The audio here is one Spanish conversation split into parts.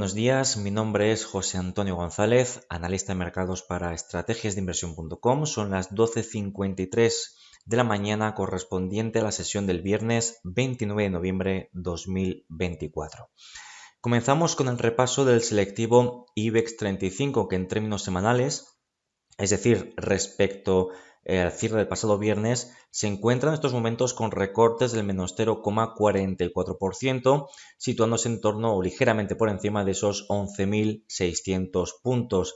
buenos días. Mi nombre es José Antonio González, analista de mercados para estrategiasdeinversión.com. Son las 12:53 de la mañana correspondiente a la sesión del viernes 29 de noviembre 2024. Comenzamos con el repaso del selectivo IBEX 35, que en términos semanales, es decir, respecto al cierre del pasado viernes, se encuentra en estos momentos con recortes del menos 0,44%, situándose en torno o ligeramente por encima de esos 11.600 puntos.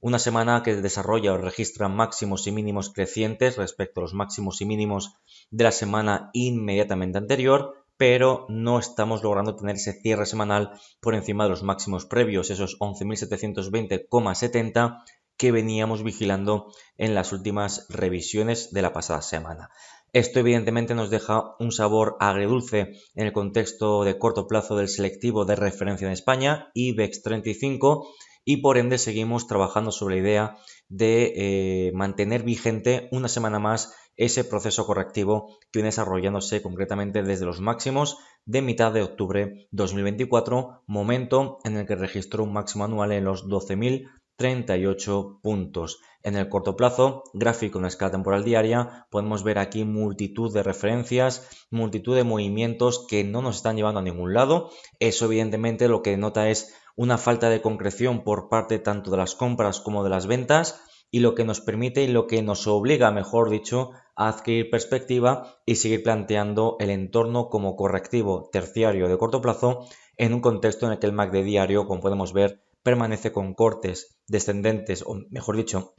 Una semana que desarrolla o registra máximos y mínimos crecientes respecto a los máximos y mínimos de la semana inmediatamente anterior, pero no estamos logrando tener ese cierre semanal por encima de los máximos previos, esos 11.720,70 que veníamos vigilando en las últimas revisiones de la pasada semana. Esto evidentemente nos deja un sabor agridulce en el contexto de corto plazo del selectivo de referencia en España, IBEX 35, y por ende seguimos trabajando sobre la idea de mantener vigente una semana más ese proceso correctivo que viene desarrollándose concretamente desde los máximos de mitad de octubre 2024, momento en el que registró un máximo anual en los 12.038 puntos. En el corto plazo, gráfico en la escala temporal diaria, podemos ver aquí multitud de referencias, multitud de movimientos que no nos están llevando a ningún lado. Eso evidentemente lo que denota es una falta de concreción por parte tanto de las compras como de las ventas, y lo que nos permite y lo que nos obliga, mejor dicho, a adquirir perspectiva y seguir planteando el entorno como correctivo terciario de corto plazo en un contexto en el que el MACD diario, como podemos ver, permanece con cortes descendentes, o mejor dicho,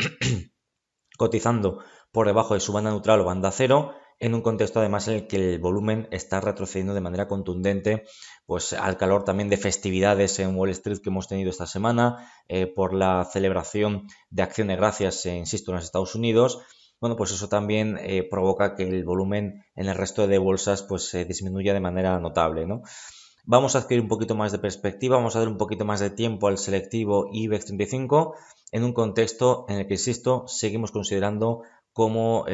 cotizando por debajo de su banda neutral o banda cero, en un contexto además en el que el volumen está retrocediendo de manera contundente, pues al calor también de festividades en Wall Street que hemos tenido esta semana, por la celebración de Acción de Gracias, insisto, en los Estados Unidos. Bueno, pues eso también provoca que el volumen en el resto de bolsas pues disminuya de manera notable, ¿no? Vamos a adquirir un poquito más de perspectiva, vamos a dar un poquito más de tiempo al selectivo IBEX 35 en un contexto en el que, insisto, seguimos considerando como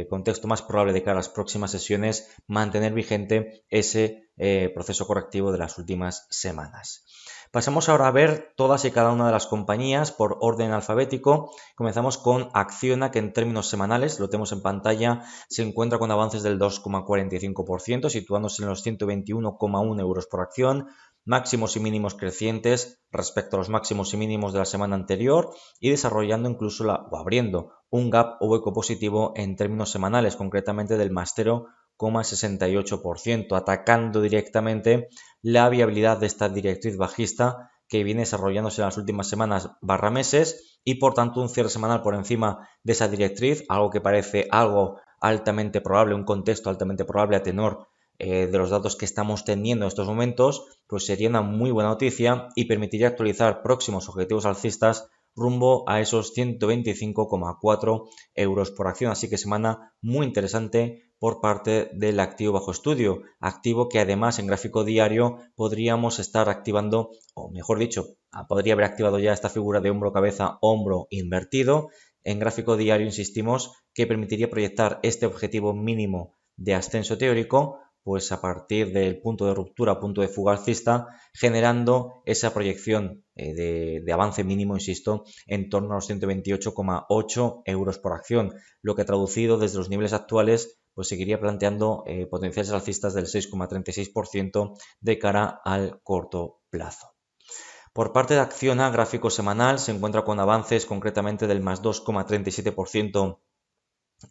contexto más probable de cara a las próximas sesiones mantener vigente ese proceso correctivo de las últimas semanas. Pasamos ahora a ver todas y cada una de las compañías por orden alfabético. Comenzamos con Acciona, que en términos semanales, lo tenemos en pantalla, se encuentra con avances del 2,45%, situándose en los 121,1 euros por acción, máximos y mínimos crecientes respecto a los máximos y mínimos de la semana anterior y desarrollando incluso o abriendo un gap o hueco positivo en términos semanales, concretamente del más 0,68%, atacando directamente la viabilidad de esta directriz bajista que viene desarrollándose en las últimas semanas barra meses y por tanto un cierre semanal por encima de esa directriz, algo que parece algo altamente probable, un contexto altamente probable a tenor de los datos que estamos teniendo en estos momentos, pues sería una muy buena noticia y permitiría actualizar próximos objetivos alcistas rumbo a esos 125,4 euros por acción. Así que semana muy interesante por parte del activo bajo estudio, activo que además en gráfico diario podríamos estar activando, o mejor dicho, podría haber activado ya esta figura de hombro-cabeza, hombro invertido. En gráfico diario insistimos que permitiría proyectar este objetivo mínimo de ascenso teórico pues a partir del punto de ruptura, punto de fuga alcista, generando esa proyección de avance mínimo, insisto, en torno a los 128,8 euros por acción, lo que traducido desde los niveles actuales pues seguiría planteando potenciales alcistas del 6,36% de cara al corto plazo. Por parte de Acciona, gráfico semanal, se encuentra con avances concretamente del más 2,37%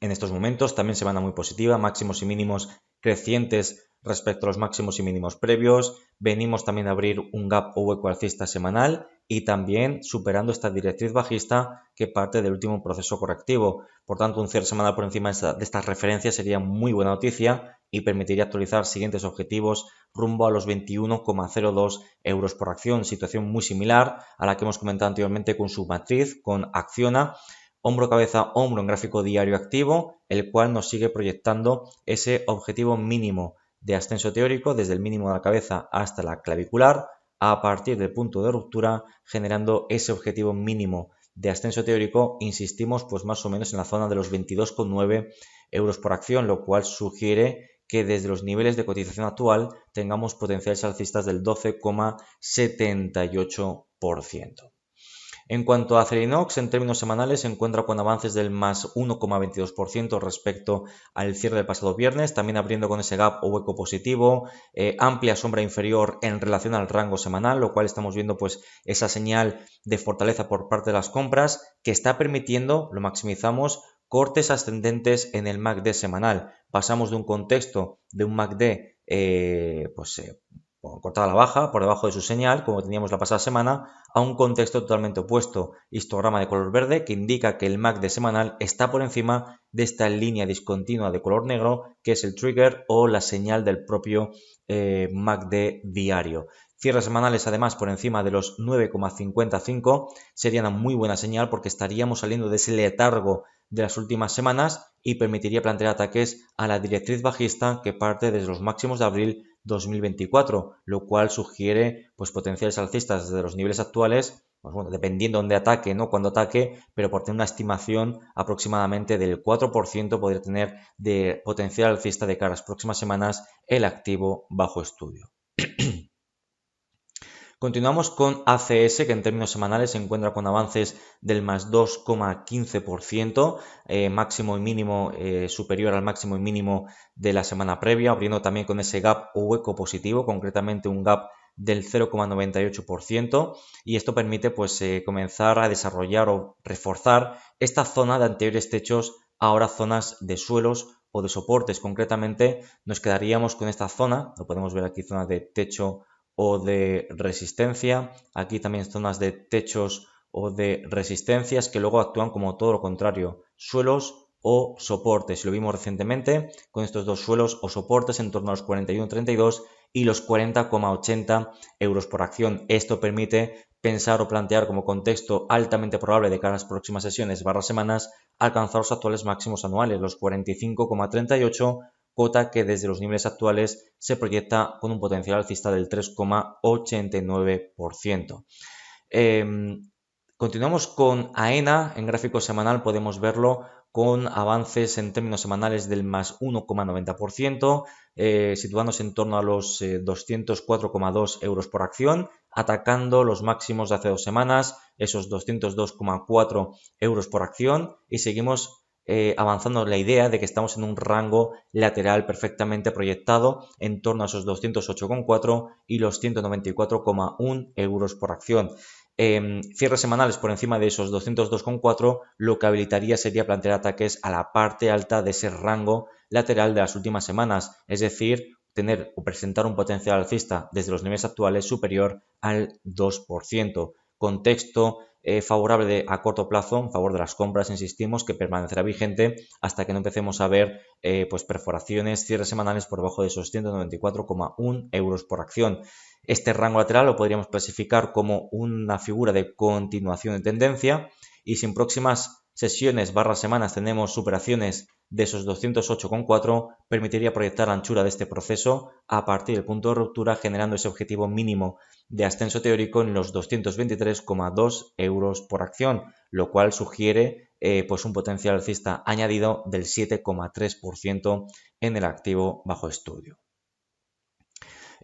en estos momentos, también semana muy positiva, máximos y mínimos crecientes respecto a los máximos y mínimos previos. Venimos también a abrir un gap o hueco alcista semanal y también superando esta directriz bajista que parte del último proceso correctivo. Por tanto, un cierre semanal por encima de estas referencias sería muy buena noticia y permitiría actualizar siguientes objetivos rumbo a los 21,02 euros por acción. Situación muy similar a la que hemos comentado anteriormente con su matriz, con Acciona. Hombro, cabeza, hombro en gráfico diario activo, el cual nos sigue proyectando ese objetivo mínimo de ascenso teórico desde el mínimo de la cabeza hasta la clavicular, a partir del punto de ruptura, generando ese objetivo mínimo de ascenso teórico, insistimos, pues más o menos en la zona de los 22,9 euros por acción, lo cual sugiere que desde los niveles de cotización actual tengamos potenciales alcistas del 12,78%. En cuanto a Acerinox, en términos semanales se encuentra con avances del más 1,22% respecto al cierre del pasado viernes, también abriendo con ese gap o hueco positivo, amplia sombra inferior en relación al rango semanal, lo cual estamos viendo pues esa señal de fortaleza por parte de las compras que está permitiendo, lo maximizamos, cortes ascendentes en el MACD semanal. Pasamos de un contexto de un MACD cortada a la baja, por debajo de su señal, como teníamos la pasada semana, a un contexto totalmente opuesto, histograma de color verde, que indica que el MACD semanal está por encima de esta línea discontinua de color negro, que es el trigger o la señal del propio MACD diario. Cierres semanales, además, por encima de los 9,55 sería una muy buena señal porque estaríamos saliendo de ese letargo de las últimas semanas y permitiría plantear ataques a la directriz bajista que parte desde los máximos de abril 2024, lo cual sugiere pues potenciales alcistas desde los niveles actuales, pues bueno, dependiendo de dónde ataque, no cuándo ataque, pero por tener una estimación aproximadamente del 4% podría tener de potencial alcista de cara a las próximas semanas el activo bajo estudio. Continuamos con ACS, que en términos semanales se encuentra con avances del más 2,15%, máximo y mínimo superior al máximo y mínimo de la semana previa, abriendo también con ese gap o hueco positivo, concretamente un gap del 0,98%, y esto permite pues comenzar a desarrollar o reforzar esta zona de anteriores techos, ahora zonas de suelos o de soportes. Concretamente nos quedaríamos con esta zona, lo podemos ver aquí, zona de techo o de resistencia, aquí también zonas de techos o de resistencias que luego actúan como todo lo contrario, suelos o soportes. Lo vimos recientemente con estos dos suelos o soportes en torno a los 41,32 y los 40,80 euros por acción. Esto permite pensar o plantear como contexto altamente probable de cara a las próximas sesiones semanas alcanzar los actuales máximos anuales, los 45,38, cota que desde los niveles actuales se proyecta con un potencial alcista del 3,89%. Continuamos con AENA. En gráfico semanal podemos verlo con avances en términos semanales del más 1,90%, situándose en torno a los 204,2 euros por acción, atacando los máximos de hace 2 semanas, esos 202,4 euros por acción, y seguimos avanzando la idea de que estamos en un rango lateral perfectamente proyectado en torno a esos 208,4 y los 194,1 euros por acción. Cierres semanales por encima de esos 202,4, lo que habilitaría sería plantear ataques a la parte alta de ese rango lateral de las últimas semanas, es decir, tener o presentar un potencial alcista desde los niveles actuales superior al 2%. Contexto favorable a corto plazo, en favor de las compras, insistimos, que permanecerá vigente hasta que no empecemos a ver pues perforaciones, cierres semanales por debajo de esos 194,1 euros por acción. Este rango lateral lo podríamos clasificar como una figura de continuación de tendencia, y si en próximas sesiones semanas tenemos superaciones de esos 208,4, permitiría proyectar la anchura de este proceso a partir del punto de ruptura, generando ese objetivo mínimo de ascenso teórico en los 223,2 euros por acción, lo cual sugiere pues un potencial alcista añadido del 7,3% en el activo bajo estudio.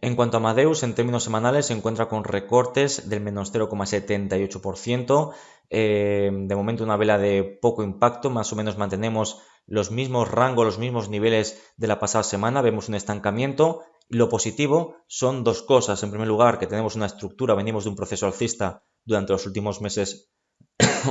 En cuanto a Amadeus, en términos semanales se encuentra con recortes del menos 0,78%. De momento una vela de poco impacto, más o menos mantenemos los mismos rangos, los mismos niveles de la pasada semana, vemos un estancamiento. Lo positivo son dos cosas. En primer lugar, que tenemos una estructura, venimos de un proceso alcista durante los últimos meses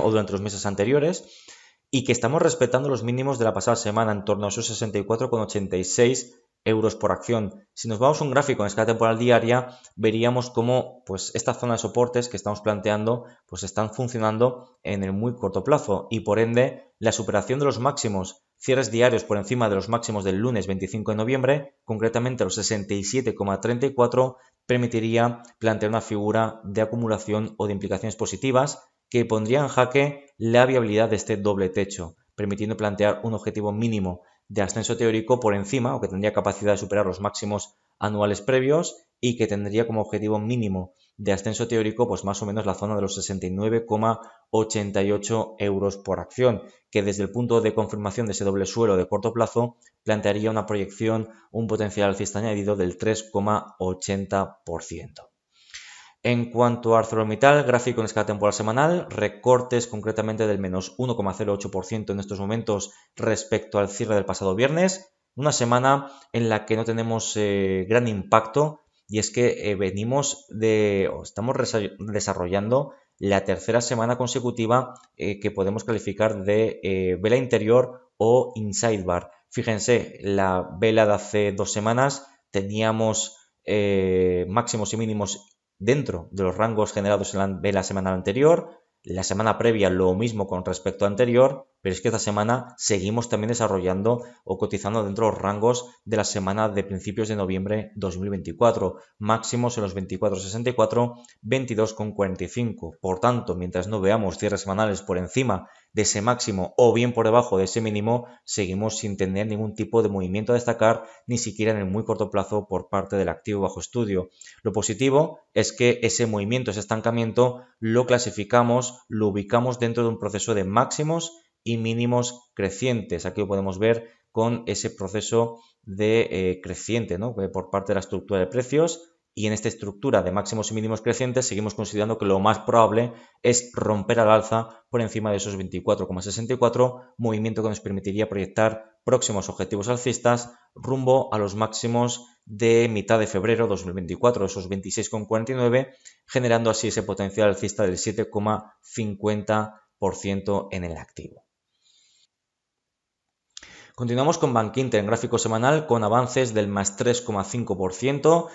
o durante los meses anteriores, y que estamos respetando los mínimos de la pasada semana en torno a esos 64,86 euros por acción. Si nos vamos a un gráfico en escala temporal diaria, veríamos cómo pues esta zona de soportes que estamos planteando pues están funcionando en el muy corto plazo, y por ende la superación de los máximos, cierres diarios por encima de los máximos del lunes 25 de noviembre, concretamente los 67,34, permitiría plantear una figura de acumulación o de implicaciones positivas que pondría en jaque la viabilidad de este doble techo, permitiendo plantear un objetivo mínimo de ascenso teórico por encima, o que tendría capacidad de superar los máximos anuales previos, y que tendría como objetivo mínimo de ascenso teórico pues más o menos la zona de los 69,88 euros por acción, que desde el punto de confirmación de ese doble suelo de corto plazo plantearía una proyección, un potencial alcista añadido del 3,80%. En cuanto a ArcelorMittal, gráfico en escala temporal semanal, recortes concretamente del menos 1,08% en estos momentos respecto al cierre del pasado viernes, una semana en la que no tenemos gran impacto, y es que estamos desarrollando la tercera semana consecutiva que podemos calificar de vela interior o inside bar. Fíjense, la vela de hace 2 semanas teníamos máximos y mínimos dentro de los rangos generados en la semana anterior. La semana previa lo mismo con respecto a anterior, pero es que esta semana seguimos también desarrollando o cotizando dentro de los rangos de la semana de principios de noviembre 2024, máximos en los 24,64, 22,45. Por tanto, mientras no veamos cierres semanales por encima de ese máximo o bien por debajo de ese mínimo, seguimos sin tener ningún tipo de movimiento a destacar, ni siquiera en el muy corto plazo por parte del activo bajo estudio. Lo positivo es que ese movimiento, ese estancamiento, lo clasificamos, lo ubicamos dentro de un proceso de máximos y mínimos crecientes. Aquí lo podemos ver con ese proceso de creciente, ¿no? Por parte de la estructura de precios. Y en esta estructura de máximos y mínimos crecientes seguimos considerando que lo más probable es romper al alza por encima de esos 24,64, movimiento que nos permitiría proyectar próximos objetivos alcistas rumbo a los máximos de mitad de febrero 2024, esos 26,49, generando así ese potencial alcista del 7,50% en el activo. Continuamos con Bankinter en gráfico semanal con avances del más 3,5%,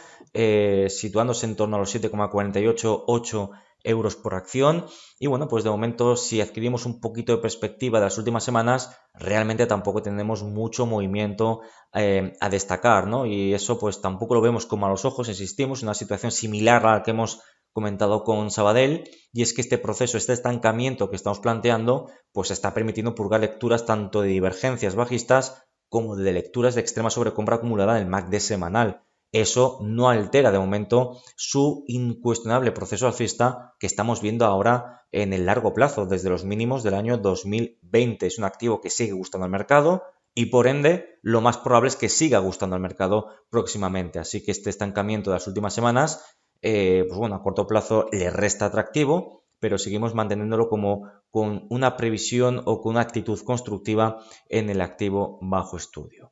situándose en torno a los 7,488 euros por acción. Y bueno, pues de momento, si adquirimos un poquito de perspectiva de las últimas semanas, realmente tampoco tenemos mucho movimiento a destacar, ¿no? Y eso pues tampoco lo vemos como a los ojos, insistimos, en una situación similar a la que hemos comentado con Sabadell, y es que este proceso, este estancamiento que estamos planteando, pues está permitiendo purgar lecturas tanto de divergencias bajistas como de lecturas de extrema sobrecompra acumulada en el MACD semanal. Eso no altera de momento su incuestionable proceso alcista que estamos viendo ahora en el largo plazo, desde los mínimos del año 2020. Es un activo que sigue gustando al mercado y por ende lo más probable es que siga gustando al mercado próximamente. Así que este estancamiento de las últimas semanas pues bueno, a corto plazo le resta atractivo, pero seguimos manteniéndolo como con una previsión o con una actitud constructiva en el activo bajo estudio.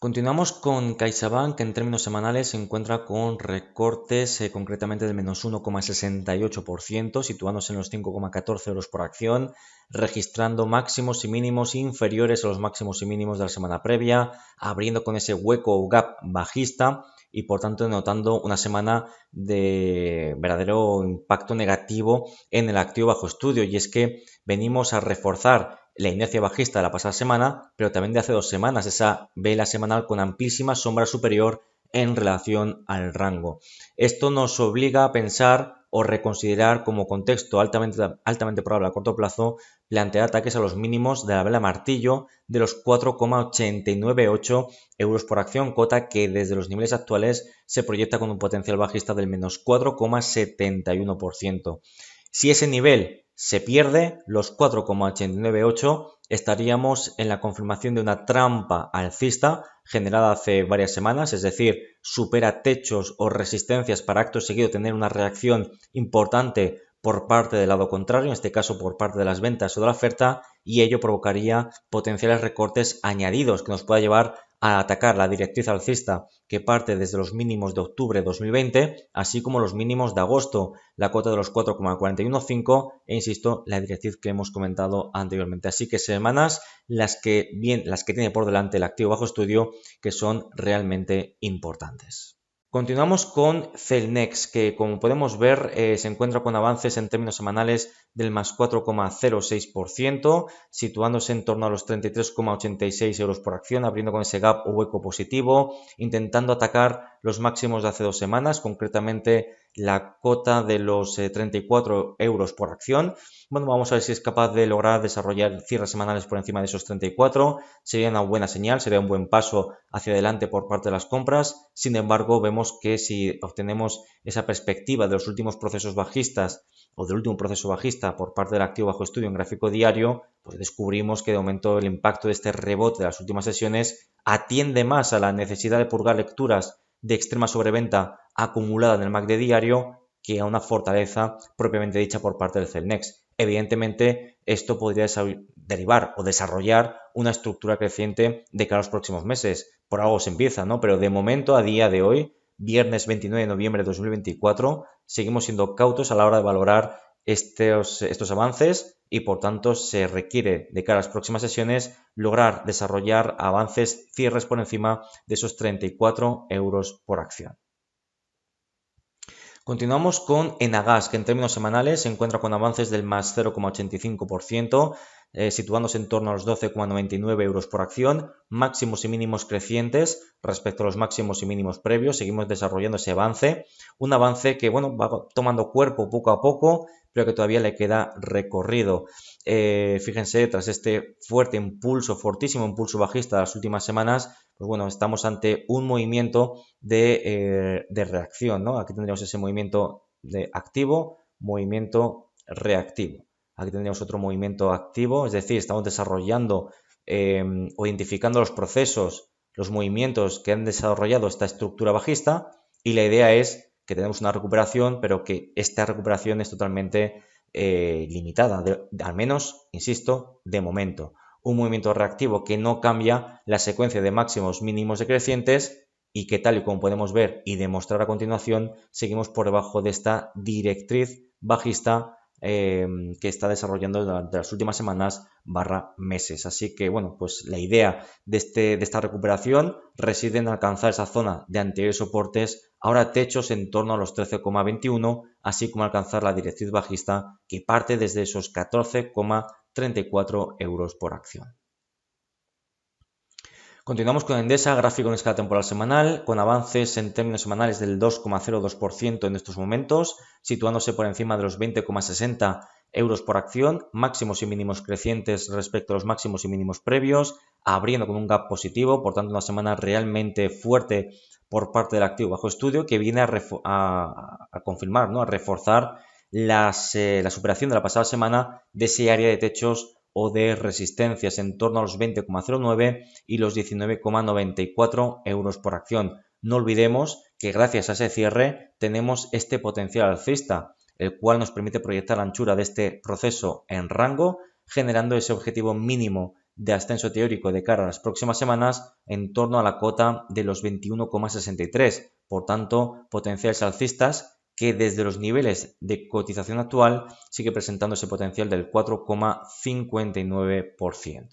Continuamos con CaixaBank, que en términos semanales se encuentra con recortes concretamente del menos 1,68%, situándose en los 5,14 euros por acción, registrando máximos y mínimos inferiores a los máximos y mínimos de la semana previa, abriendo con ese hueco o gap bajista y por tanto denotando una semana de verdadero impacto negativo en el activo bajo estudio. Y es que venimos a reforzar la inercia bajista de la pasada semana, pero también de hace 2 semanas, esa vela semanal con amplísima sombra superior en relación al rango. Esto nos obliga a pensar o reconsiderar como contexto altamente probable a corto plazo plantear ataques a los mínimos de la vela martillo de los 4,898 euros por acción, cota que desde los niveles actuales se proyecta con un potencial bajista del menos 4,71%. Si ese nivel se pierde, los 4,898, estaríamos en la confirmación de una trampa alcista generada hace varias semanas, es decir, supera techos o resistencias para acto seguido tener una reacción importante por parte del lado contrario, en este caso por parte de las ventas o de la oferta, y ello provocaría potenciales recortes añadidos que nos pueda llevar a atacar la directriz alcista que parte desde los mínimos de octubre de 2020, así como los mínimos de agosto, la cota de los 4,415 e insisto, la directriz que hemos comentado anteriormente. Así que semanas las que tiene por delante el activo bajo estudio que son realmente importantes. Continuamos con Celnex, que como podemos ver se encuentra con avances en términos semanales del más 4,06%, situándose en torno a los 33,86 euros por acción, abriendo con ese gap o hueco positivo, intentando atacar los máximos de hace 2 semanas, concretamente la cota de los 34 euros por acción. Bueno, vamos a ver si es capaz de lograr desarrollar cierres semanales por encima de esos 34. Sería una buena señal, sería un buen paso hacia adelante por parte de las compras. Sin embargo, vemos que si obtenemos esa perspectiva de los últimos procesos bajistas o del último proceso bajista por parte del activo bajo estudio en gráfico diario, pues descubrimos que de momento el impacto de este rebote de las últimas sesiones atiende más a la necesidad de purgar lecturas de extrema sobreventa acumulada en el MACD diario que a una fortaleza propiamente dicha por parte del Celnex. Evidentemente, esto podría derivar o desarrollar una estructura creciente de cara a los próximos meses. Por algo se empieza, ¿no? Pero de momento, a día de hoy, viernes 29 de noviembre de 2024, seguimos siendo cautos a la hora de valorar estos avances y por tanto se requiere de cara a las próximas sesiones lograr desarrollar avances, cierres por encima de esos 34 euros por acción. Continuamos con Enagas, que en términos semanales se encuentra con avances del más 0,85%, situándose en torno a los 12,99 euros por acción, máximos y mínimos crecientes respecto a los máximos y mínimos previos. Seguimos desarrollando ese avance, un avance que bueno, va tomando cuerpo poco a poco, pero que todavía le queda recorrido. Fíjense, tras este fuerte impulso, fortísimo impulso bajista de las últimas semanas, pues bueno, estamos ante un movimiento de reacción, ¿no? Aquí tendríamos ese movimiento de activo, movimiento reactivo. Aquí tendríamos otro movimiento activo, es decir, estamos desarrollando o identificando los procesos, los movimientos que han desarrollado esta estructura bajista y la idea es que tenemos una recuperación, pero que esta recuperación es totalmente limitada, al menos, insisto, de momento. Un movimiento reactivo que no cambia la secuencia de máximos mínimos decrecientes y que tal y como podemos ver y demostrar a continuación, seguimos por debajo de esta directriz bajista que está desarrollando durante las últimas semanas / meses. Así que, bueno, pues la idea de esta recuperación reside en alcanzar esa zona de anteriores soportes, ahora techos en torno a los 13,21, así como alcanzar la directriz bajista que parte desde esos 14,34 euros por acción. Continuamos con Endesa, gráfico en escala temporal semanal, con avances en términos semanales del 2,02% en estos momentos, situándose por encima de los 20,60 euros por acción, máximos y mínimos crecientes respecto a los máximos y mínimos previos, abriendo con un gap positivo, por tanto una semana realmente fuerte por parte del activo bajo estudio que viene a confirmar, ¿no? A reforzar la superación de la pasada semana de ese área de techos o de resistencias en torno a los 20,09 y los 19,94 euros por acción. No olvidemos que gracias a ese cierre tenemos este potencial alcista, el cual nos permite proyectar la anchura de este proceso en rango, generando ese objetivo mínimo de ascenso teórico de cara a las próximas semanas en torno a la cota de los 21,63. Por tanto, potenciales alcistas que desde los niveles de cotización actual sigue presentando ese potencial del 4,59%.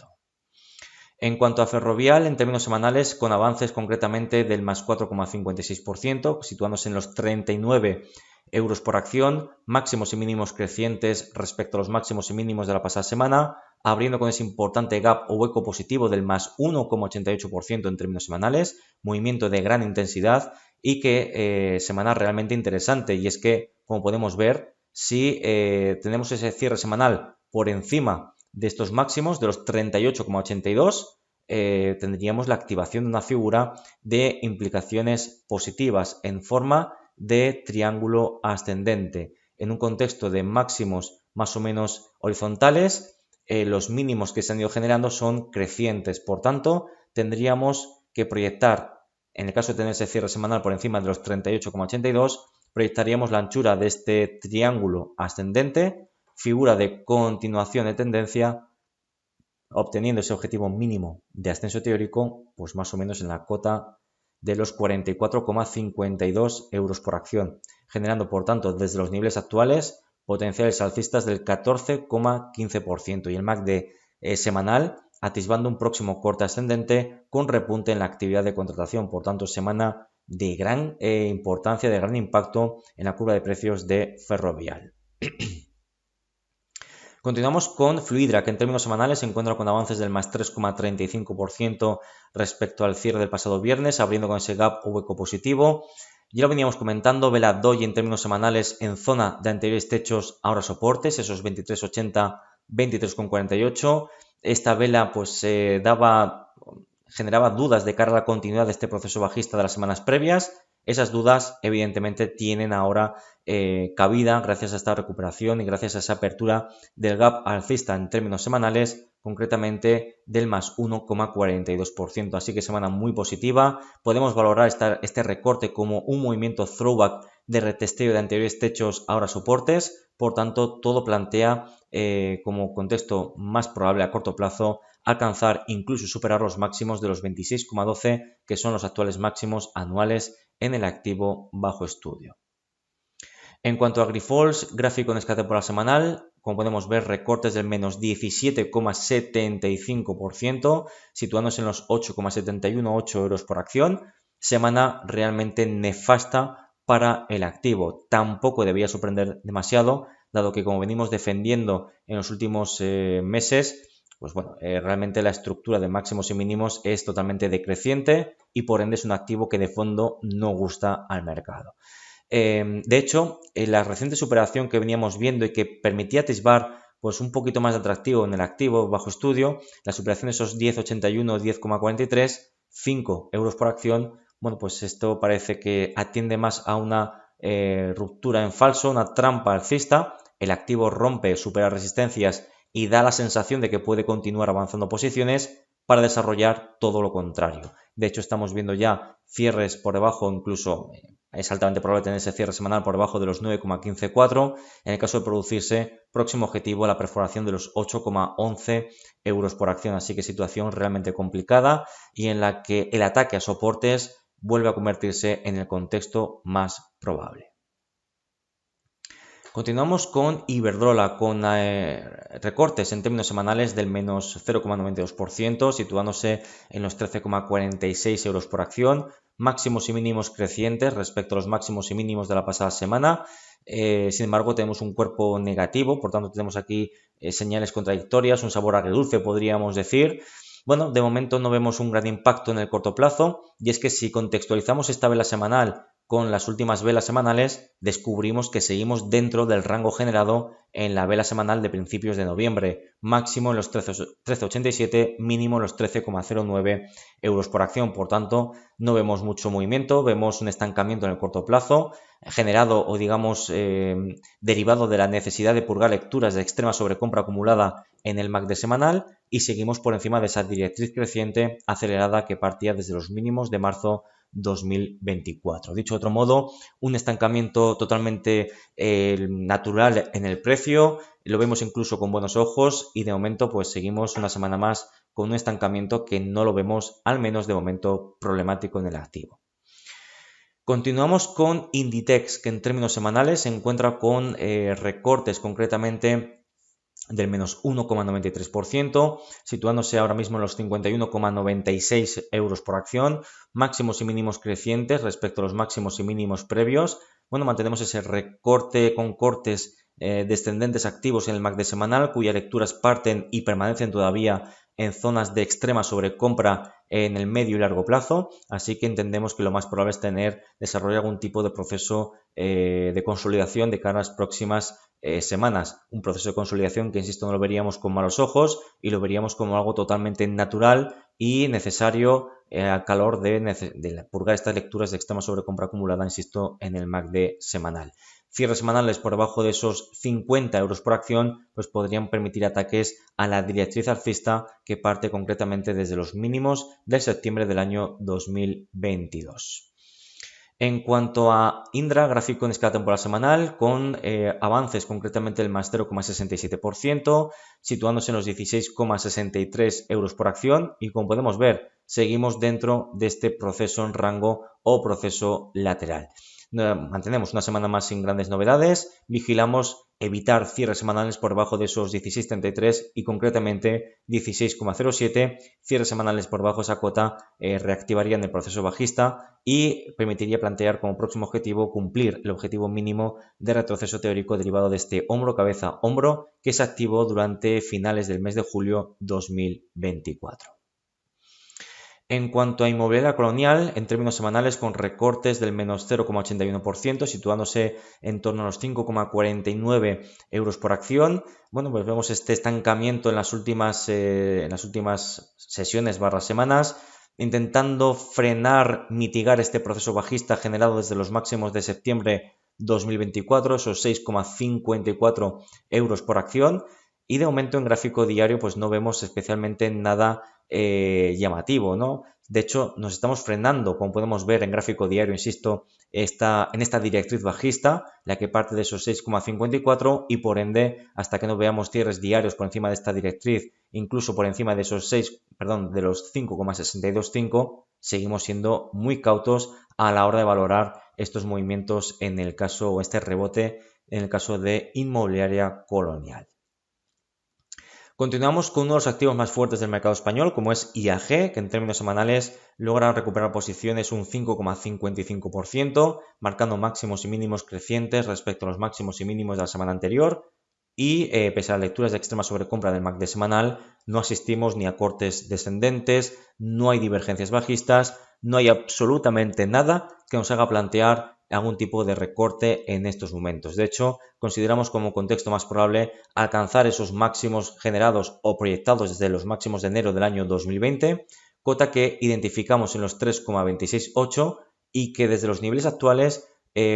En cuanto a Ferrovial, en términos semanales, con avances concretamente del más 4,56%, situándose en los 39 euros por acción, máximos y mínimos crecientes respecto a los máximos y mínimos de la pasada semana, abriendo con ese importante gap o hueco positivo del más 1,88% en términos semanales, movimiento de gran intensidad y que semana realmente interesante. Y es que, como podemos ver, si tenemos ese cierre semanal por encima de estos máximos, de los 38,82, tendríamos la activación de una figura de implicaciones positivas en forma de triángulo ascendente. En un contexto de máximos más o menos horizontales, los mínimos que se han ido generando son crecientes. Por tanto, tendríamos que proyectar, en el caso de tener ese cierre semanal por encima de los 38,82, proyectaríamos la anchura de este triángulo ascendente, figura de continuación de tendencia, obteniendo ese objetivo mínimo de ascenso teórico, pues más o menos en la cota de los 44,52 euros por acción, generando por tanto desde los niveles actuales potenciales alcistas del 14,15% y el MACD semanal atisbando un próximo corte ascendente con repunte en la actividad de contratación, por tanto semana de gran importancia, de gran impacto en la curva de precios de Ferrovial. Continuamos con Fluidra, que en términos semanales se encuentra con avances del más 3,35% respecto al cierre del pasado viernes, abriendo con ese gap o hueco positivo. Ya lo veníamos comentando, vela doji en términos semanales en zona de anteriores techos, ahora soportes, esos 23.80, 23.48. Esta vela pues generaba dudas de cara a la continuidad de este proceso bajista de las semanas previas. Esas dudas evidentemente tienen ahora cabida gracias a esta recuperación y gracias a esa apertura del gap alcista en términos semanales, concretamente del más 1,42%. Así que semana muy positiva. Podemos valorar este recorte como un movimiento throwback de retesteo de anteriores techos, ahora soportes. Por tanto, todo plantea como contexto más probable a corto plazo alcanzar incluso superar los máximos de los 26,12 que son los actuales máximos anuales en el activo bajo estudio. En cuanto a Grifols, gráfico en escala temporal semanal, como podemos ver, recortes del menos 17,75%, situándose en los 8,718 euros por acción. Semana realmente nefasta para el activo. Tampoco debía sorprender demasiado, dado que como venimos defendiendo en los últimos meses, pues bueno, realmente la estructura de máximos y mínimos es totalmente decreciente y por ende es un activo que de fondo no gusta al mercado. De hecho, la reciente superación que veníamos viendo y que permitía atisbar pues un poquito más de atractivo en el activo bajo estudio, la superación de esos 10,81, 10,43, 5 euros por acción, bueno, pues esto parece que atiende más a una ruptura en falso, una trampa alcista. El activo rompe, supera resistencias y da la sensación de que puede continuar avanzando posiciones para desarrollar todo lo contrario. De hecho, estamos viendo ya cierres por debajo, incluso es altamente probable tener ese cierre semanal por debajo de los 9,154. En el caso de producirse, próximo objetivo la perforación de los 8,11 euros por acción. Así que situación realmente complicada y en la que el ataque a soportes vuelve a convertirse en el contexto más probable. Continuamos con Iberdrola, con recortes en términos semanales del menos 0,92%, situándose en los 13,46 euros por acción, máximos y mínimos crecientes respecto a los máximos y mínimos de la pasada semana. Sin embargo, tenemos un cuerpo negativo, por tanto tenemos aquí señales contradictorias, un sabor agridulce podríamos decir. Bueno, de momento no vemos un gran impacto en el corto plazo, y es que si contextualizamos esta vela semanal con las últimas velas semanales, descubrimos que seguimos dentro del rango generado en la vela semanal de principios de noviembre, máximo en los 13,87, mínimo en los 13,09 euros por acción. Por tanto, no vemos mucho movimiento, vemos un estancamiento en el corto plazo, generado o digamos derivado de la necesidad de purgar lecturas de extrema sobrecompra acumulada en el MACD semanal, y seguimos por encima de esa directriz creciente acelerada que partía desde los mínimos de marzo 2024. Dicho de otro modo, un estancamiento totalmente natural en el precio, lo vemos incluso con buenos ojos y de momento pues seguimos una semana más con un estancamiento que no lo vemos, al menos de momento, problemático en el activo. Continuamos con Inditex, que en términos semanales se encuentra con recortes concretamente del menos 1,93%, situándose ahora mismo en los 51,96 euros por acción, máximos y mínimos crecientes respecto a los máximos y mínimos previos. Bueno, mantenemos ese recorte con cortes descendentes activos en el MACD semanal, cuyas lecturas parten y permanecen todavía en zonas de extrema sobrecompra en el medio y largo plazo, así que entendemos que lo más probable es desarrollar algún tipo de proceso de consolidación de cara a las próximas semanas. Un proceso de consolidación que, insisto, no lo veríamos con malos ojos y lo veríamos como algo totalmente natural y necesario al calor de purgar estas lecturas de extrema sobrecompra acumulada, insisto, en el MACD semanal. Cierres semanales por debajo de esos 50 euros por acción pues podrían permitir ataques a la directriz alcista que parte concretamente desde los mínimos de septiembre del año 2022. En cuanto a Indra, gráfico en escala temporal semanal, con avances concretamente el más 0,67%, situándose en los 16,63 euros por acción, y como podemos ver, seguimos dentro de este proceso en rango o proceso lateral. Mantenemos una semana más sin grandes novedades, vigilamos evitar cierres semanales por debajo de esos 16,33 y concretamente 16,07, cierres semanales por debajo de esa cota reactivarían el proceso bajista y permitiría plantear como próximo objetivo cumplir el objetivo mínimo de retroceso teórico derivado de este hombro-cabeza-hombro que se activó durante finales del mes de julio 2024. En cuanto a inmobiliaria colonial, en términos semanales con recortes del menos 0,81%, situándose en torno a los 5,49 euros por acción. Bueno, pues vemos este estancamiento en las últimas sesiones / semanas, intentando frenar, mitigar este proceso bajista generado desde los máximos de septiembre 2024, esos 6,54 euros por acción. Y de momento en gráfico diario pues no vemos especialmente nada llamativo, ¿no? De hecho, nos estamos frenando, como podemos ver en gráfico diario, insisto, en esta directriz bajista, la que parte de esos 6,54 y por ende, hasta que no veamos cierres diarios por encima de esta directriz, incluso por encima de esos de los 5,625, seguimos siendo muy cautos a la hora de valorar estos movimientos en el caso, o este rebote, en el caso de inmobiliaria colonial. Continuamos con uno de los activos más fuertes del mercado español, como es IAG, que en términos semanales logra recuperar posiciones un 5,55%, marcando máximos y mínimos crecientes respecto a los máximos y mínimos de la semana anterior. Y pese a las lecturas de extrema sobrecompra del MACD semanal, no asistimos ni a cortes descendentes, no hay divergencias bajistas, no hay absolutamente nada que nos haga plantear algún tipo de recorte en estos momentos. De hecho, consideramos como contexto más probable alcanzar esos máximos generados o proyectados desde los máximos de enero del año 2020, cota que identificamos en los 3,268 y que desde los niveles actuales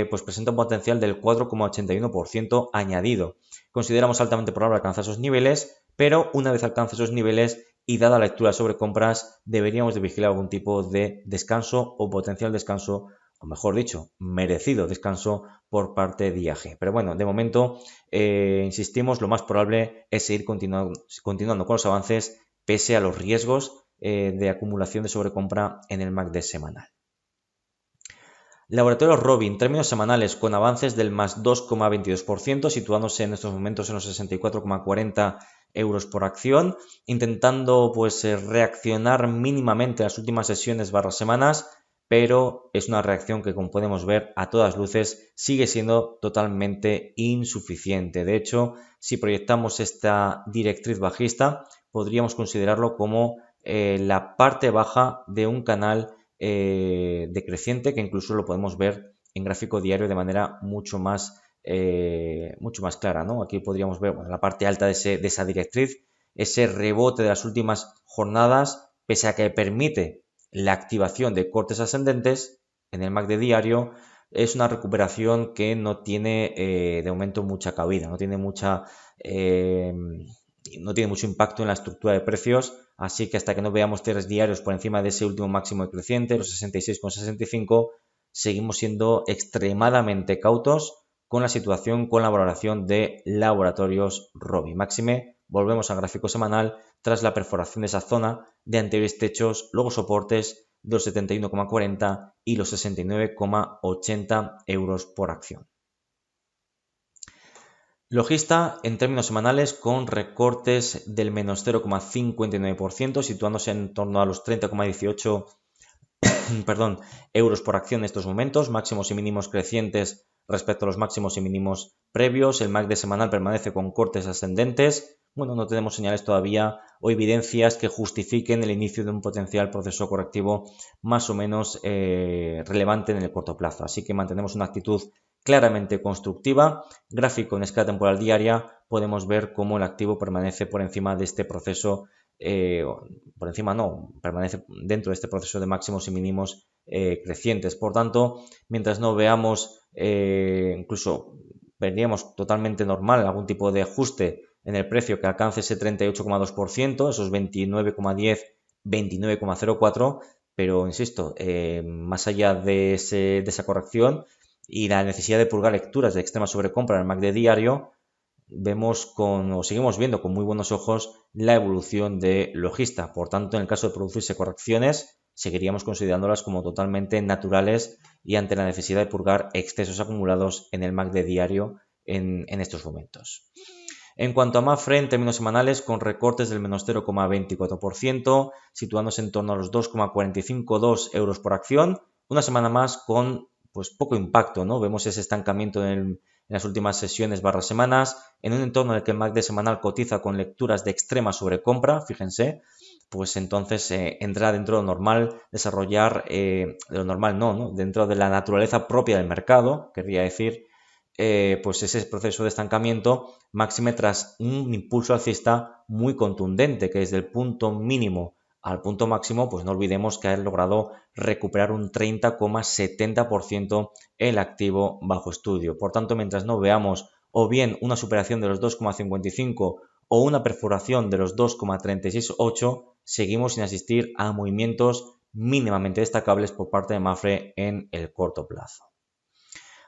pues presenta un potencial del 4,81% añadido. Consideramos altamente probable alcanzar esos niveles, pero una vez alcance esos niveles y dada la lectura sobre compras, deberíamos de vigilar algún tipo de descanso o potencial descanso, o mejor dicho, merecido descanso por parte de IAG. Pero bueno, de momento, insistimos, lo más probable es seguir continuando con los avances pese a los riesgos de acumulación de sobrecompra en el MACD semanal. Laboratorio Rovi en términos semanales con avances del más 2,22%, situándose en estos momentos en los 64,40 euros por acción, intentando pues reaccionar mínimamente en las últimas sesiones / semanas, pero es una reacción que, como podemos ver, a todas luces sigue siendo totalmente insuficiente. De hecho, si proyectamos esta directriz bajista, podríamos considerarlo como la parte baja de un canal decreciente, que incluso lo podemos ver en gráfico diario de manera mucho más clara, ¿no? Aquí podríamos ver la parte alta de esa directriz, ese rebote de las últimas jornadas, pese a que permite la activación de cortes ascendentes en el MACD diario, es una recuperación que no tiene de momento mucha cabida, no tiene mucho impacto en la estructura de precios, así que hasta que no veamos cierres diarios por encima de ese último máximo decreciente, los 66,65, seguimos siendo extremadamente cautos con la situación, con la valoración de Laboratorios Rovi. Máxime, volvemos al gráfico semanal tras la perforación de esa zona de anteriores techos, luego soportes de los 71,40 y los 69,80 euros por acción. Logista en términos semanales con recortes del menos 0,59%, situándose en torno a los 30,18 euros por acción en estos momentos, máximos y mínimos crecientes respecto a los máximos y mínimos previos. El MACD semanal permanece con cortes ascendentes. Bueno, no tenemos señales todavía o evidencias que justifiquen el inicio de un potencial proceso correctivo más o menos relevante en el corto plazo. Así que mantenemos una actitud claramente constructiva. Gráfico en escala temporal diaria, podemos ver cómo el activo permanece por encima de este proceso, permanece dentro de este proceso de máximos y mínimos crecientes. Por tanto, mientras no veamos, incluso veríamos totalmente normal algún tipo de ajuste en el precio que alcance ese 38,2%, esos 29,10, 29,04, pero insisto, más allá de esa corrección y la necesidad de purgar lecturas de extrema sobrecompra en el MACD diario, seguimos viendo con muy buenos ojos la evolución de Logista. Por tanto, en el caso de producirse correcciones, seguiríamos considerándolas como totalmente naturales y ante la necesidad de purgar excesos acumulados en el MACD diario en estos momentos. En cuanto a Mapfre, en términos semanales, con recortes del menos 0,24%, situándose en torno a los 2,452 euros por acción, una semana más con pues poco impacto, ¿no? Vemos ese estancamiento en en las últimas sesiones barra semanas, en un entorno en el que el MACD semanal cotiza con lecturas de extrema sobrecompra, fíjense, pues entonces entra dentro de lo normal desarrollar, de lo normal no, dentro de la naturaleza propia del mercado, querría decir, pues ese proceso de estancamiento, máxime tras un impulso alcista muy contundente, que desde el punto mínimo al punto máximo, pues no olvidemos que ha logrado recuperar un 30,70% el activo bajo estudio. Por tanto, mientras no veamos o bien una superación de los 2,55 o una perforación de los 2,368, seguimos sin asistir a movimientos mínimamente destacables por parte de Mapfre en el corto plazo.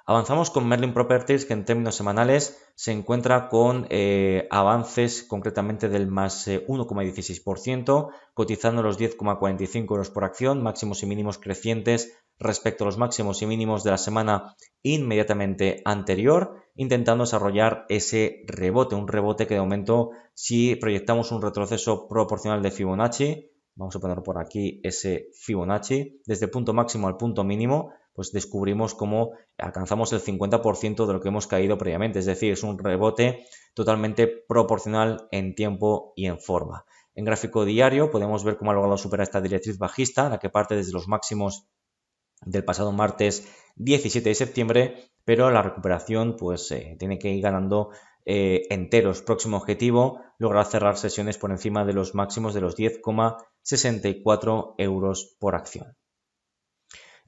Avanzamos con Merlin Properties, que en términos semanales se encuentra con avances concretamente del más 1,16%, cotizando los 10,45 euros por acción, máximos y mínimos crecientes respecto a los máximos y mínimos de la semana inmediatamente anterior, intentando desarrollar ese rebote, un rebote que de momento, si proyectamos un retroceso proporcional de Fibonacci, vamos a poner por aquí ese Fibonacci, desde el punto máximo al punto mínimo, pues descubrimos cómo alcanzamos el 50% de lo que hemos caído previamente. Es decir, es un rebote totalmente proporcional en tiempo y en forma. En gráfico diario podemos ver cómo ha logrado superar esta directriz bajista, la que parte desde los máximos del pasado martes 17 de septiembre, pero la recuperación pues tiene que ir ganando enteros. Próximo objetivo, lograr cerrar sesiones por encima de los máximos de los 10,64 euros por acción.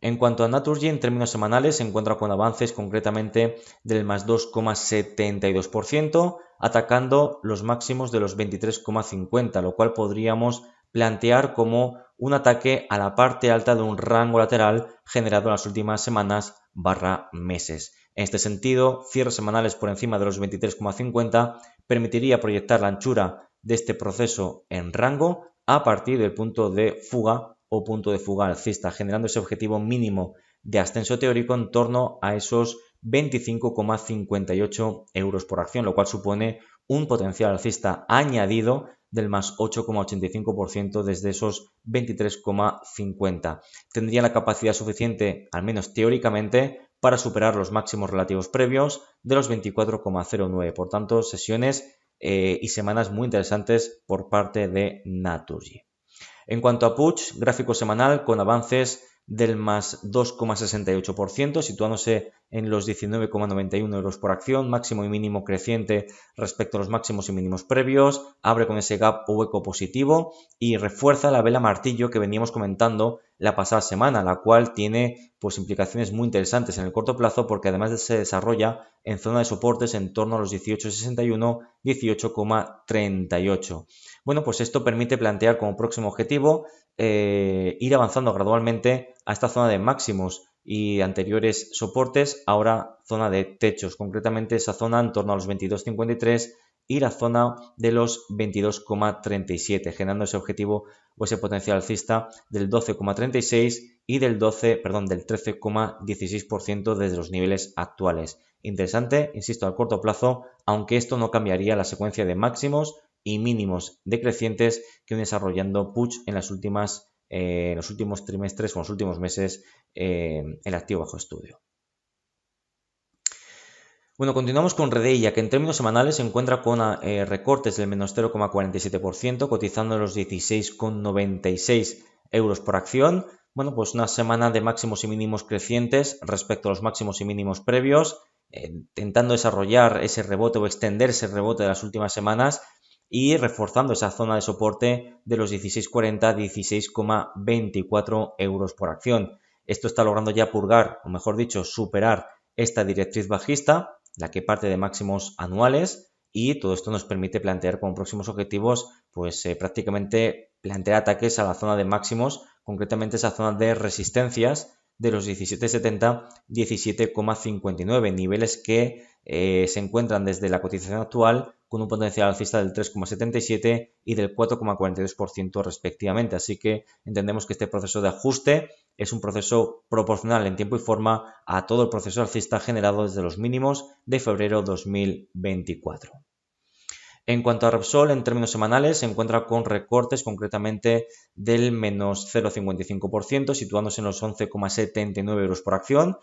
En cuanto a Naturgy, en términos semanales, se encuentra con avances concretamente del más 2,72%, atacando los máximos de los 23,50, lo cual podríamos plantear como un ataque a la parte alta de un rango lateral generado en las últimas semanas barra meses. En este sentido, cierres semanales por encima de los 23,50 permitiría proyectar la anchura de este proceso en rango a partir del punto de fuga o punto de fuga alcista, generando ese objetivo mínimo de ascenso teórico en torno a esos 25,58 euros por acción, lo cual supone un potencial alcista añadido del más 8,85% desde esos 23,50. Tendría la capacidad suficiente, al menos teóricamente, para superar los máximos relativos previos de los 24,09. Por tanto, sesiones y semanas muy interesantes por parte de Naturgy. En cuanto a Puig, gráfico semanal con avances del más 2,68%, situándose en los 19,91 euros por acción, máximo y mínimo creciente respecto a los máximos y mínimos previos, abre con ese gap o hueco positivo y refuerza la vela martillo que veníamos comentando la pasada semana, la cual tiene pues implicaciones muy interesantes en el corto plazo porque además se desarrolla en zona de soportes en torno a los 18,61, 18,38. Bueno, pues esto permite plantear como próximo objetivo ir avanzando gradualmente a esta zona de máximos y anteriores soportes, ahora zona de techos, concretamente esa zona en torno a los 22,53 y la zona de los 22,37, generando ese objetivo o ese potencial alcista del 12,36 y del 13,16% desde los niveles actuales. Interesante, insisto, al corto plazo, aunque esto no cambiaría la secuencia de máximos y mínimos decrecientes que viene desarrollando Puig en los últimos trimestres o en los últimos meses el activo bajo estudio. Bueno, continuamos con Redeia, que en términos semanales se encuentra con recortes del menos 0,47%, cotizando en los 16,96 euros por acción. Bueno, pues una semana de máximos y mínimos crecientes respecto a los máximos y mínimos previos, intentando desarrollar ese rebote o extender ese rebote de las últimas semanas y reforzando esa zona de soporte de los 16,40, 16,24 euros por acción. Esto está logrando ya purgar, o mejor dicho, superar esta directriz bajista, la que parte de máximos anuales, y todo esto nos permite plantear como próximos objetivos, pues prácticamente plantear ataques a la zona de máximos, concretamente esa zona de resistencias de los 17,70, 17,59, niveles que se encuentran desde la cotización actual con un potencial alcista del 3,77 y del 4,42% respectivamente. Así que entendemos que este proceso de ajuste es un proceso proporcional en tiempo y forma a todo el proceso alcista generado desde los mínimos de febrero 2024. En cuanto a Repsol, en términos semanales, se encuentra con recortes concretamente del menos 0,55%, situándose en los 11,79 euros por acción.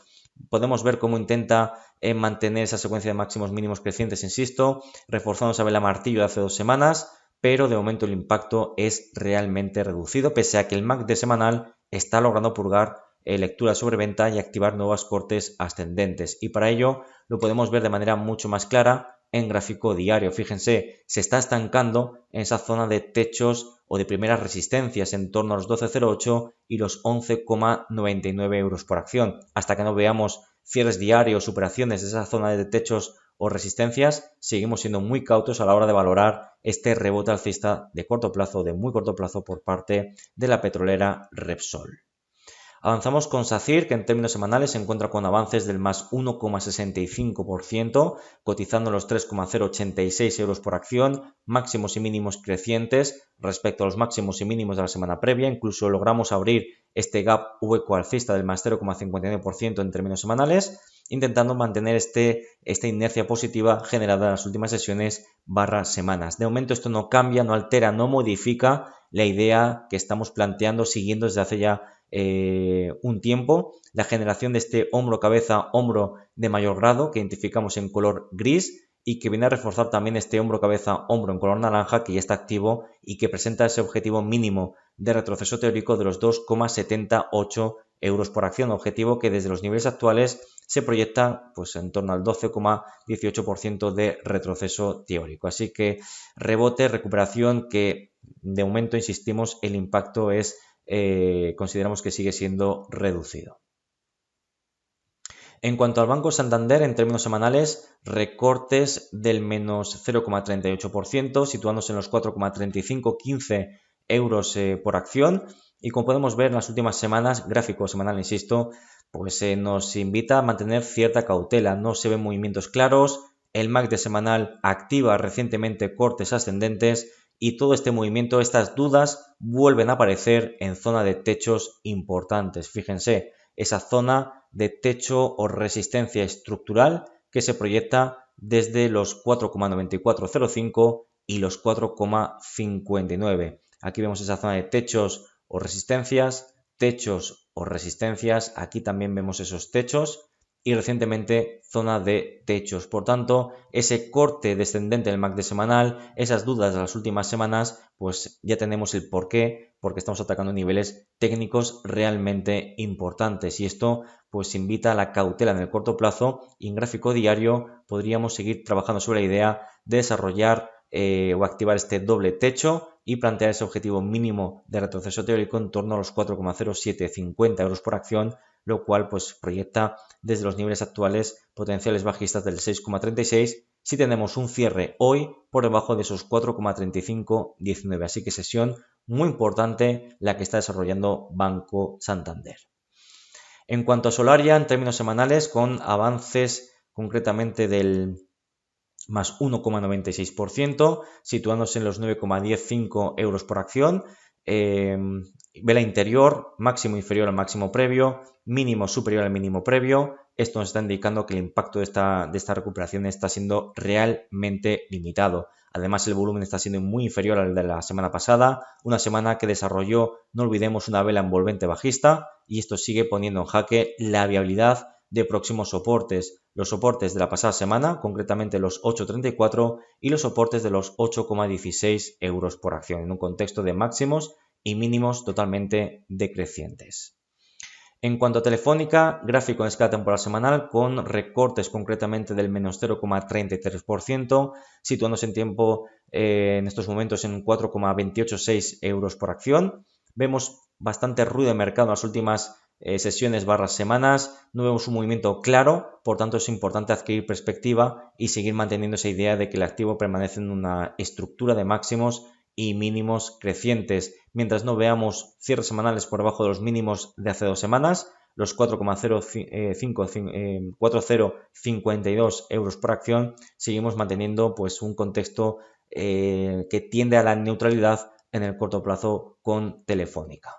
Podemos ver cómo intenta mantener esa secuencia de máximos mínimos crecientes, insisto, reforzando esa vela martillo de hace 2 semanas, pero de momento el impacto es realmente reducido, pese a que el MACD semanal está logrando purgar lectura sobre venta y activar nuevas cortes ascendentes. Y para ello lo podemos ver de manera mucho más clara en gráfico diario. Fíjense, se está estancando en esa zona de techos o de primeras resistencias en torno a los 12,08 y los 11,99 euros por acción. Hasta que no veamos cierres diarios, superaciones de esa zona de techos o resistencias, seguimos siendo muy cautos a la hora de valorar este rebote alcista de corto plazo, de muy corto plazo por parte de la petrolera Repsol. Avanzamos con SACIR, que en términos semanales se encuentra con avances del más 1,65%, cotizando los 3,086 euros por acción, máximos y mínimos crecientes respecto a los máximos y mínimos de la semana previa. Incluso logramos abrir este gap hueco alcista del más 0,59% en términos semanales, intentando mantener esta inercia positiva generada en las últimas sesiones / semanas. De momento esto no cambia, no altera, no modifica la idea que estamos planteando siguiendo desde hace ya un tiempo, la generación de este hombro-cabeza-hombro de mayor grado que identificamos en color gris y que viene a reforzar también este hombro-cabeza-hombro en color naranja que ya está activo y que presenta ese objetivo mínimo de retroceso teórico de los 2,78 euros por acción, objetivo que desde los niveles actuales se proyecta pues en torno al 12,18% de retroceso teórico. Así que rebote, recuperación que de momento, insistimos, el impacto es consideramos que sigue siendo reducido. En cuanto al Banco Santander, en términos semanales, recortes del menos 0,38%, situándose en los 4,3515 euros por acción. Y como podemos ver en las últimas semanas, gráfico semanal, insisto, pues nos invita a mantener cierta cautela. No se ven movimientos claros. El MACD semanal activa recientemente cortes ascendentes y todo este movimiento, estas dudas, vuelven a aparecer en zona de techos importantes. Fíjense, esa zona de techo o resistencia estructural que se proyecta desde los 4,9405 y los 4,59. Aquí vemos esa zona de techos o resistencias, aquí también vemos esos techos y recientemente zona de techos. Por tanto, ese corte descendente del MACD semanal, esas dudas de las últimas semanas, pues ya tenemos el porqué, porque estamos atacando niveles técnicos realmente importantes y esto pues invita a la cautela en el corto plazo y en gráfico diario podríamos seguir trabajando sobre la idea de desarrollar o activar este doble techo y plantear ese objetivo mínimo de retroceso teórico en torno a los 4,0750 euros por acción, lo cual pues proyecta desde los niveles actuales potenciales bajistas del 6,36 si tenemos un cierre hoy por debajo de esos 4,3519. Así que sesión muy importante la que está desarrollando Banco Santander. En cuanto a Solaria, en términos semanales, con avances concretamente del más 1,96%, situándose en los 9,105 euros por acción. Vela interior, máximo inferior al máximo previo, mínimo superior al mínimo previo. Esto nos está indicando que el impacto de esta recuperación está siendo realmente limitado. Además, el volumen está siendo muy inferior al de la semana pasada, una semana que desarrolló, no olvidemos, una vela envolvente bajista y esto sigue poniendo en jaque la viabilidad de próximos soportes. Los soportes de la pasada semana, concretamente los 8,34 y los soportes de los 8,16 euros por acción, en un contexto de máximos y mínimos totalmente decrecientes. En cuanto a Telefónica, gráfico en escala temporal semanal con recortes concretamente del menos 0,33%, situándose en tiempo en estos momentos en 4,286 euros por acción. Vemos bastante ruido de mercado en las últimas sesiones / semanas, no vemos un movimiento claro, por tanto es importante adquirir perspectiva y seguir manteniendo esa idea de que el activo permanece en una estructura de máximos y mínimos crecientes. Mientras no veamos cierres semanales por debajo de los mínimos de hace 2 semanas, los 4,4052 euros por acción, seguimos manteniendo pues un contexto que tiende a la neutralidad en el corto plazo con Telefónica.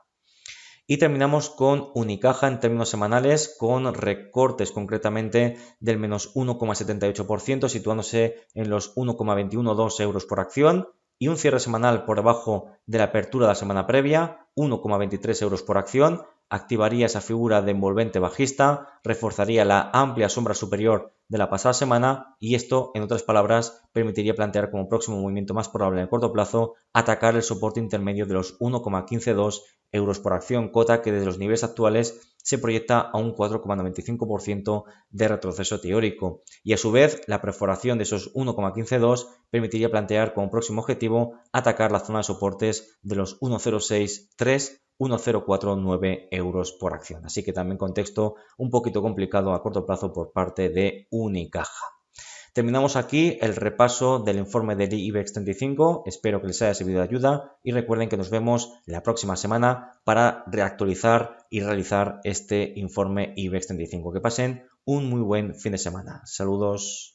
Y terminamos con Unicaja en términos semanales con recortes concretamente del menos 1,78%, situándose en los 1,212 euros por acción y un cierre semanal por debajo de la apertura de la semana previa, 1,23 euros por acción. activaría esa figura de envolvente bajista, reforzaría la amplia sombra superior de la pasada semana y esto, en otras palabras, permitiría plantear como próximo movimiento más probable en el corto plazo atacar el soporte intermedio de los 1,152 euros por acción, cota que desde los niveles actuales se proyecta a un 4,95% de retroceso teórico y a su vez la perforación de esos 1,152 permitiría plantear como próximo objetivo atacar la zona de soportes de los 1,063 1,049 euros por acción. Así que también contexto un poquito complicado a corto plazo por parte de Unicaja. Terminamos aquí el repaso del informe del IBEX 35. Espero que les haya servido de ayuda y recuerden que nos vemos la próxima semana para reactualizar y realizar este informe IBEX 35. Que pasen un muy buen fin de semana. Saludos.